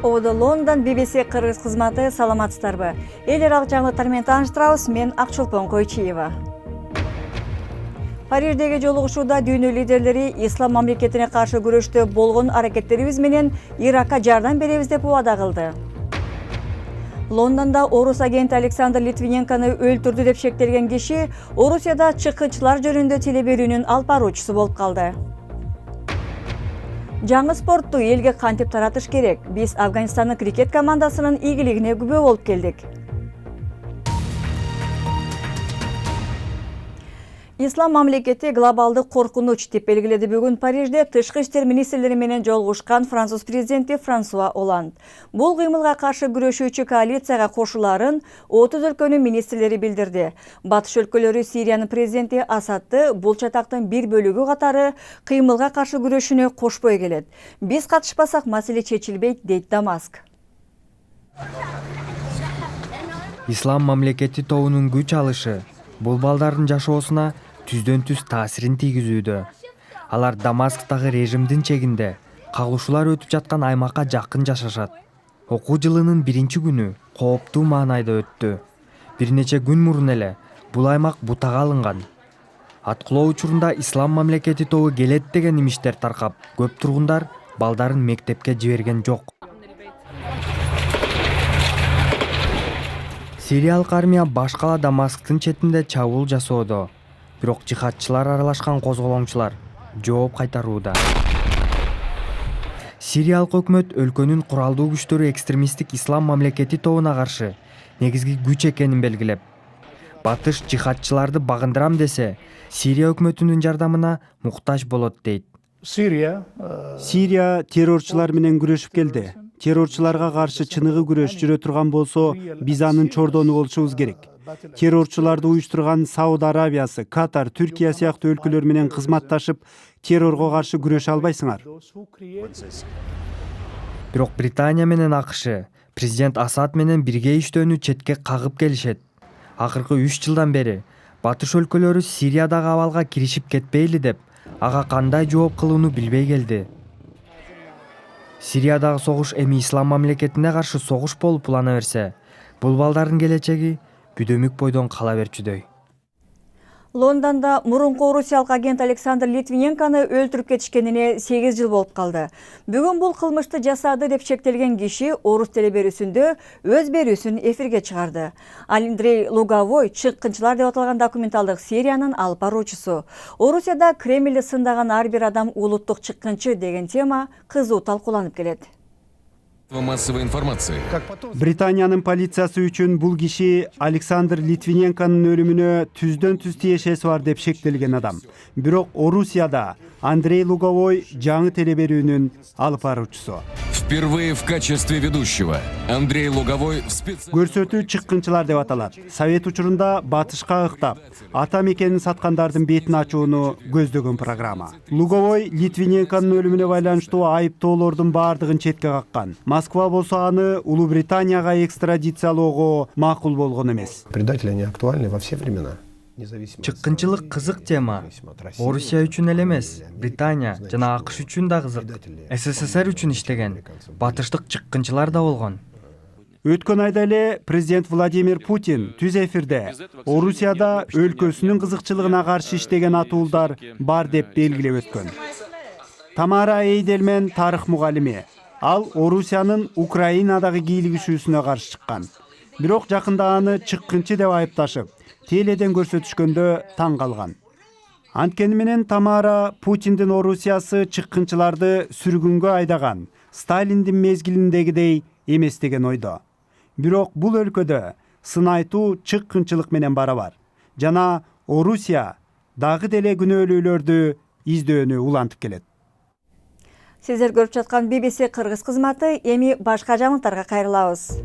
Ода Лондон BBC кыргыз кызматы саламатсыздарбы. Эл аралык жаңылыктар менен тааныштырабыз. Мен Акчолпон Койчиева. Париждеги жолугушууда дүйнө лидерлери ислам мамлекетине каршы күрөштө болгон аракеттерибиз менен Иракка жардам беребиз деп убада кылды. Лондонда орус агенти Александр Литвиненкону өлтүрдү деп шектелген киши Орусияда чыккынчылар жөнүндө теле берүүнүн алып баруучусу болуп калды. Жаңы спортту элге кантип таратыш керек? Биз Афганистандын крикет командасынын ийгилигине күбө болуп келдик. Ислам мамлекети глобалдык коркунуч деп белгиледи бүгүн Парижде тышкы иштер министрлери менен жолугушкан француз президенти Франсуа Оланд. Бул кыймылга каршы күрөшүүчү коалицияга кошуларын 30 өлкөнүн министрлери билдирди. Батыш өлкөлөрү Сириянын президенти Асадты бул чатактын бир бөлүгү катары кыймылга каршы күрөшүүнө кошпой келет. Биз катышпасак маселе чечилбейт, дейт Дамаск. Ислам мамлекети тобунун күч алышы бул балдардын жашоосуна түздөн-түз таасирин тийгизүүдө. Алар Дамасктагы режимдин чегинде кагылышуулар өтүп жаткан аймакка жакын жашашат. Окуу жылынын биринчи күнү кооптуу маанайда өттү. Бир нече күн мурун эле бул аймак бутага алынган. Аткылоо учурунда ислам мамлекети тобу келет деген имиштер таркап, көп тургундар балдарын мектепке жиберген жок. Сириялык армия баш кала Дамасктын четинде чабуул жасоодо. Бирок жихадчылар аралашкан козголоңчулар жооп кайтарууда. Сириялык өкмөт өлкөнүн куралдуу күчтөрү экстремисттик ислам мамлекети тобуна каршы негизги күч экенин белгилеп, батыш жихадчыларды багындырам десе, Сирия өкмөтүнүн жардамына муктаж болот дейт. Сирия террорчулар менен күрөшүп келди. Террорчуларга каршы чыныгы күрөш жүрө турган болсо, биз анын чордону болушубуз керек. Террорчуларды уюштурган Сауд Арабиясы, Катар, Түркия сыяктуу өлкөлөр менен кызматташып, террорго каршы күрөшө албайсыңар. Бирок Британия менен АКШ президент Асад менен бирге иштөөнү четке кагып келишет. Акыркы 3 жылдан бери батыш өлкөлөрү Сириядагы абалга киришип кетпейли деп, ага кандай жооп кылууну билбей келди. Сириядагы согуш эми ислам мамлекетине каршы согуш болуп улана берсе, бул балдардын келечеги бүдөмүк бойдон кала берчүдөй. Лондонда мурунку орусиялык агент Александр Литвиненкону өлтүрүп кетишкенине 8 жыл болуп калды. Бүгүн бул кылмышты жасады деп шектелген киши орус телеберүүсүндө өз берүүсүн эфирге чыгарды. Андрей Луговой чыккынчылар деп аталган документалдык сериянын алып баруучусу. Орусияда Кремлди сындаган ар бир адам улуттук чыккынчы деген тема кызуу талкууланып келет. Массовой информации. Британиянын полициясы үчүн бул киши Александр Литвиненконун өлүмүнө түздөн-түз тиешеси бар деп шектелген адам. Бирок Орусияда Андрей Луговой жаңы теле берүүнүн алып баруучусу. Впервые в качестве ведущего Андрей Луговой Көрсөтүү чыккынчылар деп аталат. Совет учурунда батышка ыктап, ата мекенин саткандардын бетин ачууну көздөгөн программа. Луговой Литвиненконун өлүмүнө байланыштуу айыптоолордун баардыгын четке каккан. Москва болсо аны Улуу Британияга экстрадициялоого макул болгон эмес. Предатели не актуальны во все времена. Чыккынчылык кызык тема. Орусия үчүн эле эмес, Британия жана АКШ үчүн да кызык. СССР үчүн иштеген батыштык чыккынчылар да болгон. Өткөн айда эле президент Владимир Путин түз эфирде Орусияда өлкөсүнүн кызыкчылыгына каршы иштеген атуулдар бар деп белгилеп өткөн. Тамара Эйдельмен тарых мугалими. Ал Орусиянын Украинадагы кийлигишүүсүнө каршы чыккан. Бирок жакында аны чыккынчы деп айыпташып, теледен көрсөтүшкөндө таң калган. Анткени менен Тамара Путиндин Орусиясы чыккынчыларды сүргүнгө айдаган, Сталиндин мезгилиндегидей эмес деген ойдо. Бирок бул өлкөдө сынайтуу чыккынчылык менен барабар. Жана Орусия дагы деле күнөөлүүлөрдү издөөнү улантып келет. Сиздер көрүп жаткан BBC кыргыз кызматы, эми башка жаңылыктарга кайрылабыз.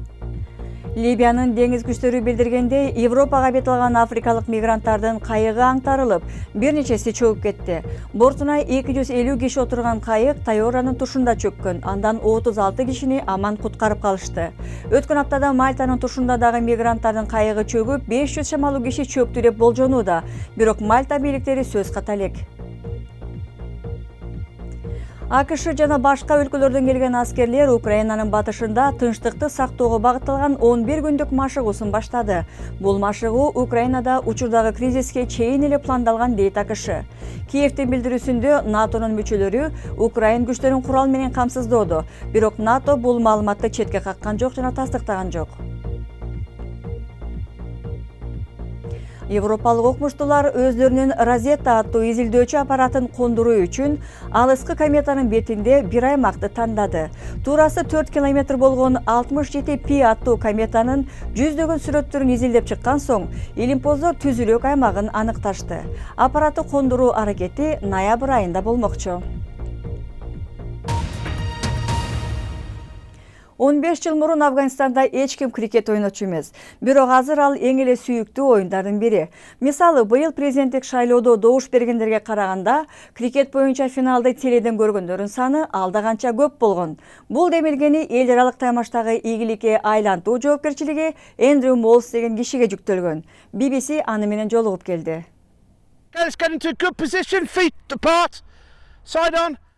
Либиянын деңиз күчтөрү билдиргендей, Европага бет алган африкалык мигранттардын кайыгы аңтарылып, бир нечеси чөгүп кетти. Бортуна 250 киши отурган кайык Тайоранын тушунда чөккөн. Андан 36 кишини аман куткарып калышты. Өткөн аптада Мальтанын тушунда дагы мигранттардын кайыгы чөгүп, 500 чамалуу киши чөктү деп болжонууда. Бирок Мальта бийликтери сөз ката элек. АКШ жана башка өлкөлөрдөн келген аскерлер Украинанын батышында тынчтыкты сактоого багытталган 11 күндүк машыгуусун баштады. Бул машыгуу Украинада учурдагы кризиске чейин эле пландалган дейт АКШ. Киевдин билдирүүсүндө НАТОнун мүчөлөрү Украин күчтөрүн курал менен камсыздоодо, бирок НАТО бул маалыматты четке каккан жок жана тастыктаган жок. Европалык окумуштуулар өздөрүнүн Розетта аттуу изилдөөчү аппаратын кондуруу үчүн алыскы кометанын бетинде бир аймакты тандады. Туурасы 4 километр болгон 67 Пи аттуу кометанын жүздөгөн сүрөттөрүн изилдеп чыккан соң, илимпоздор түзүлөк аймагын аныкташты. Аппаратты кондуруу аракети ноябрь айында болмокчу. 15 жыл мурун Афганистанда эч ким крикет ойночу эмес. Бирок азыр ал эң эле сүйүктүү оюндардын бири. Мисалы, быйыл президенттик шайлоодо добуш бергендерге караганда, крикет боюнча финалды теледен көргөндөрдүн саны алда канча көп болгон. Бул демилгени эл аралык таймаштагы ийгиликке айлантуу жоопкерчилиги Эндрю Молс деген кишиге жүктөлгөн. BBC аны менен жолугуп келди.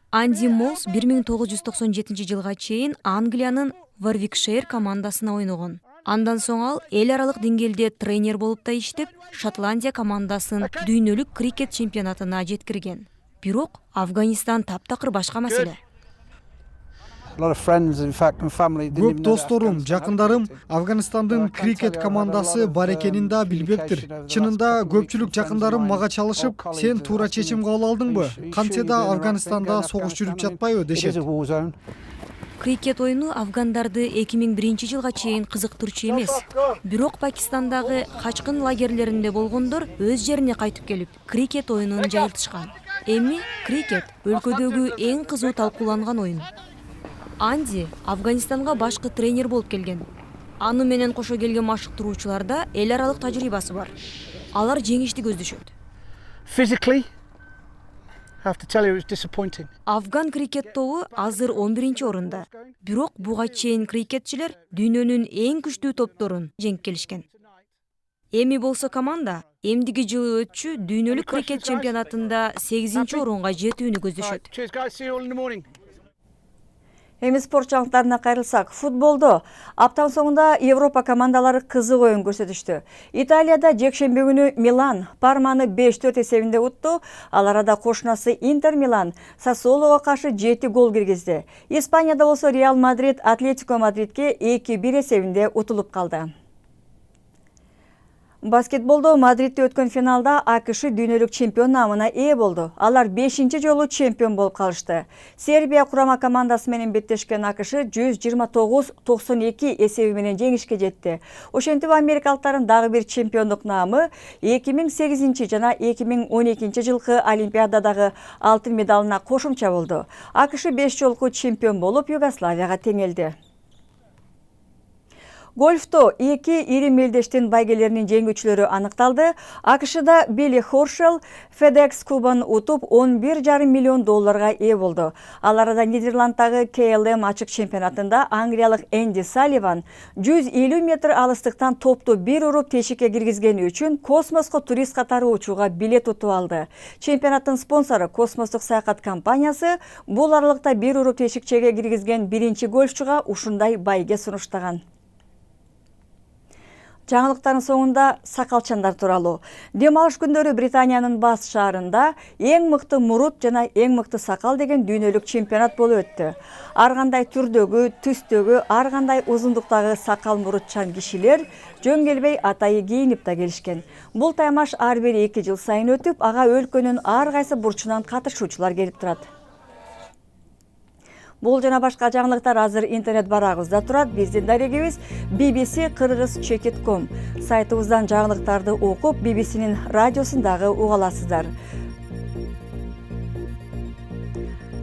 Анди Молс 1997 жылга чейин Англиянын Warwickshire командасына ойногон. Андан соң ал эл аралык деңгээлде тренер болуп да иштеп, Шотландия командасын дүйнөлүк крикет чемпионатына жеткирген. Бирок Афганистан таптакыр башка маселе. Көп досторум, жакындарым Афганистандын крикет командасы бар экенин да билбептир. Чынында көпчүлүк жакындарым мага чалышып, сен туура чечим кабыл алдыңбы? Кантсе да Афганистанда согуш жүрүп жатпайбы дешет. Крикет оюну афгандарды 2001 жылга чейин кызыктырчу эмес. Бирок Пакистандагы качкын лагерлеринде болгондор өз жерине кайтып келип, крикет оюнун жайылтышкан. Эми крикет өлкөдөгү эң кызуу талкууланган оюн. Анди Афганистанга башкы тренер болуп келген. Аны менен кошо келген машыктыруучуларда эл аралык тажрыйбасы бар. Алар жеңишти көздөшөт. Афган крикет тобу азыр 11-орунда. Бирок буга чейин крикетчилер дүйнөнүн эң күчтүү топторун жеңип келишкен. Эми болсо команда эмдиги жылы өтчү дүйнөлүк крикет чемпионатында 8-орунга жетүүнү көздөшөт. Эми спорт жаңылыктарына кайрылсак, футболдо аптанын соңунда Европа командалары кызык оюн көрсөтүштү. Италияда жекшемби күнү Милан Парманы 5-4 эсебинде утту. Ал арада кошунасы Интер Милан Сассуолого каршы 7 гол киргизди. Испанияда болсо Реал Мадрид Атлетико Мадридке 2-1 эсебинде утулуп калды. Баскетболдо Мадридте өткөн финалда АКШ дүйнөлүк чемпион намына ээ болду. Алар 5-чи жолу чемпион болуп калышты. Сербия курама командасы менен беттешкен АКШ 129-92 эсеби менен жеңишке жетти. Ошентип америкалыктардын дагы бир чемпиондук наамы 2008 жана 2012 жылкы Олимпиададагы алтын медалына кошумча болду. АКШ 5 жолку чемпион болуп Югославияга теңелди. Гольфто 2 ири мелдештин байгелеринин жеңүүчүлөрү аныкталды. АКШда Билли Хоршел FedEx Кубан утуп $11,5 миллион ээ болду. Ал арада Нидерланддагы KLM ачык чемпионатында англиялык Энди Салливан 150 метр алыстыктан топту бир уруп тешикке киргизгени үчүн космоско турист катары учууга билет утуп алды. Чемпионаттын спонсору Космостук саякат компаниясы бул аралыкта бир уруп тешикчеге киргизген биринчи гольфчуга ушундай байге сунуштаган. Жаңылыктардын соңунда сакалчандар тууралуу. Дем алыш күндөрү Британиянын Бас шаарында эң мыкты мурут жана эң мыкты сакал деген дүйнөлүк чемпионат болуп өттү. Ар кандай түрдөгү, түстөгү, ар кандай узундуктагы сакал мурутчан кишилер жөн келбей атайы кийинип да келишкен. Бул таймаш ар бир 2 жыл сайын өтүп, ага өлкөнүн ар кайсы бурчунан катышуучулар келип турат. Бул жана башка жаңылыктар азыр интернет барагыбызда турат. Биздин дарегибиз bbc-kyrgyz.com. Сайтыбыздан жаңылыктарды окуп, BBC'нин радиосундагы уга аласыздар.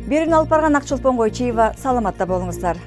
Берүүнү алып барган Акчылпон Койчиева, саламатта болуңуздар.